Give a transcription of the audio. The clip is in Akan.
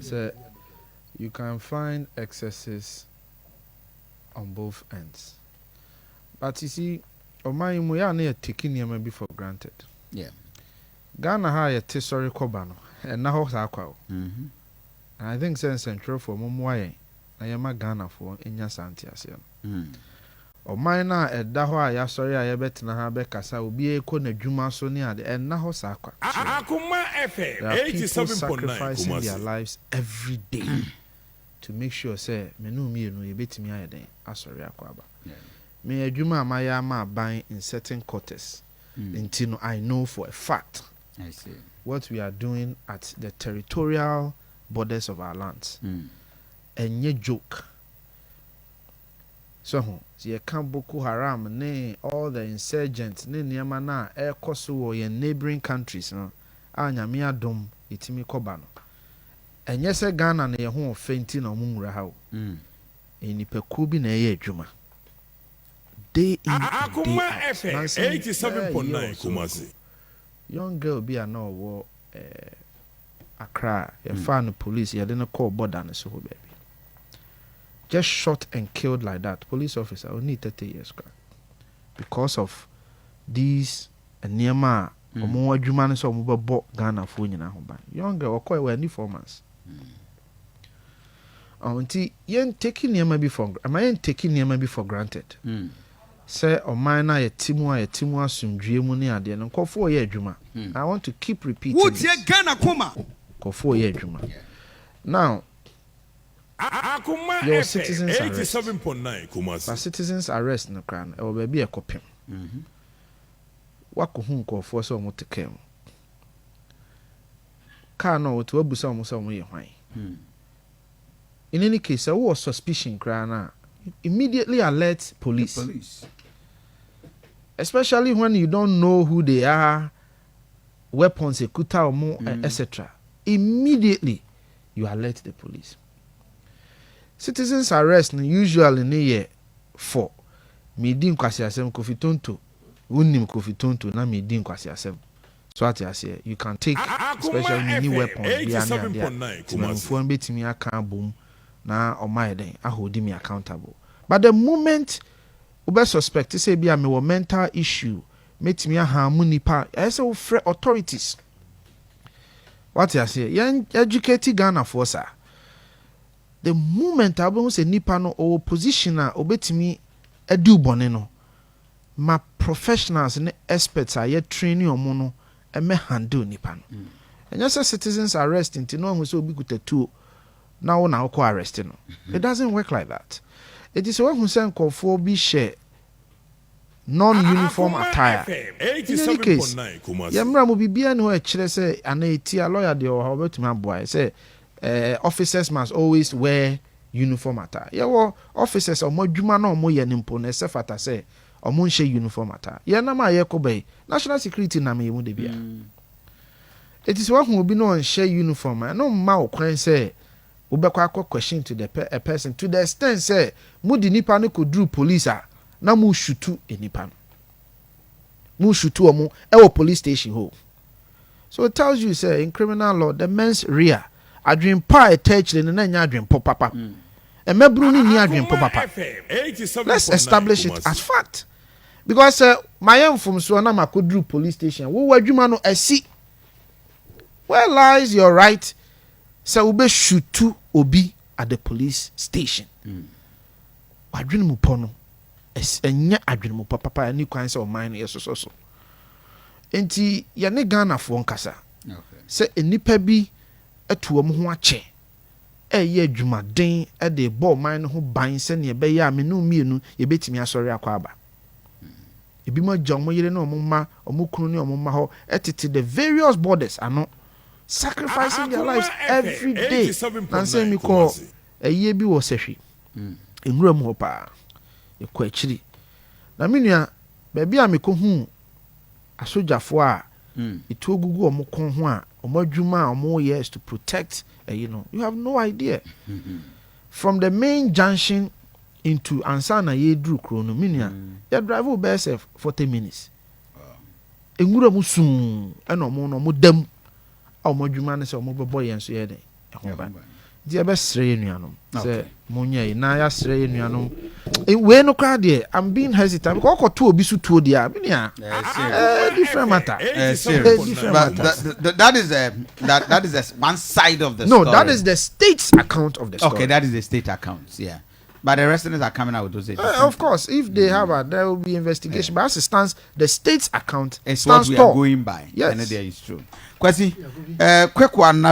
So you can find excesses on both ends. But you see, my we are near taking him be for granted. Yeah. Ghana ha sorry kobano and na ho sakwa. And I think sense central for mumwaye na yema Ghana for enya santi ase no. Oman na edda ho a ya sorry a ye betina ha be kasa obi eko na dwuma so ne ade and na ho sakwa. Akoma FM 87.9 sacrificing their lives every day to make sure say menu mienu ye betimi ayeden asori akwaba. Me adwuma amaya ma ban in certain quarters. Until I know for a fact I see what we are doing at the territorial borders of our lands. And ye joke. So ye can Boko Haram ne all the insurgents ne niyama na e koso ye neighboring countries no anyame adom itimi koba no. Enye se Ghana na ye ho fenti na omunwura ha o. Enipaku bi na ye adwuma. Day in Akoma FM 87.9 Kumasi. Young girl be a no war Accra, a fan police, you didn't call border and so baby. Just shot and killed like that. Police officer only 30 years because of these Nema or more human so move Ghana for you now. Young girl or quite well any 4 months. Auntie, yen taking Nema before am I taking Nema before granted? Say or mine a timwa sumdue money at the end call 4 year juma. I want to keep repeating. What's your Ghana Akoma? Call 4 year juma. Now Akoma your FM citizens arrest. 87.9 Kumasi. But citizens arrest no crown or baby a copy. Wako hun call for so much to come. Car no to abusa almost way why. In any case, I was suspicion crown immediately alert police. Especially when you don't know who they are, weapons, ekuta or more, etc. Immediately, you alert the police. Citizens arrest usually in a year for midin kwasi asem kofi tonto, unim kofi tonto na midin kwasi asem. So what I say, you can take especially mini weapons behind there. Phone betimi aka boom na o my den I hold me accountable. But the moment we suspect say be a me mental issue, metimi harm nipa, I say we authorities. What I say, young educated Ghana for sir. The moment I say nipa no or positioner obetimi edu bone no, my professionals and experts are yet training or mono and me handle nipa no. And just as citizens arrest into no one so be good to now arresting. It doesn't work like that. It is one who send call for be share non-uniform attire. In any case, Yamra will be being who actually say an AT lawyer de or however to my boy say officers must always wear uniform attire. Yeah, well, officers or more human or more yanimpo except at say or munche uniform attire. Yanama Yakobe, national security na me would be. It is one who will be no share uniform. I know Mao can say. Ubekwa question to the a person to the extent say mudi nipa no could do police na mu shutu enipa mu shutu omo e police station ho. So it tells you say in criminal law the mens rea adwen pa etechile na nya adwen pop papa e mebru ni adwen pop papa. Let's establish it as fact because my am from so na makodru police station wo wadwuma no asi. Where lies your right? So we shoot obi at the police station. Adwene mu pono. Enya adwene mu papa ani kwan se o man yeso so. Enti ye ne Ghana fo nkasa. Se enipa bi atu om ho ache. Ye adwumaden e de bo man ho ban se ne be ya amenu mienu ye betimi asori akwa aba. Ebi mo jom mo yire na omma omukunu ne omma ho etete the various borders ano. Sacrificing their lives every day. And say me call a year be was a she. In room hopa. You quite chilly. Na minia, baby, I me ko a soldier for it will go or more conhua or more juma or more years to protect. You know, you have no idea. From the main junction into Ansana ye drew chronominia, you drive over yourself 40 minutes. In room soon and no more dem. Or more human so more boy and so Di ebe sere nuanom. Say monye na ya sere nuanom. We no cry there. I'm being hesitant because ko to obi su to dia. Different matter. Different matter. That is one side of the story. No, that is the state's account of the story. Okay, that is the state accounts. Yeah. But the residents are coming out with those. Of course, if they have there will be investigation. But as it stands, the state's account is what we are going by. Yes, and there is true. Kwesi, quick one,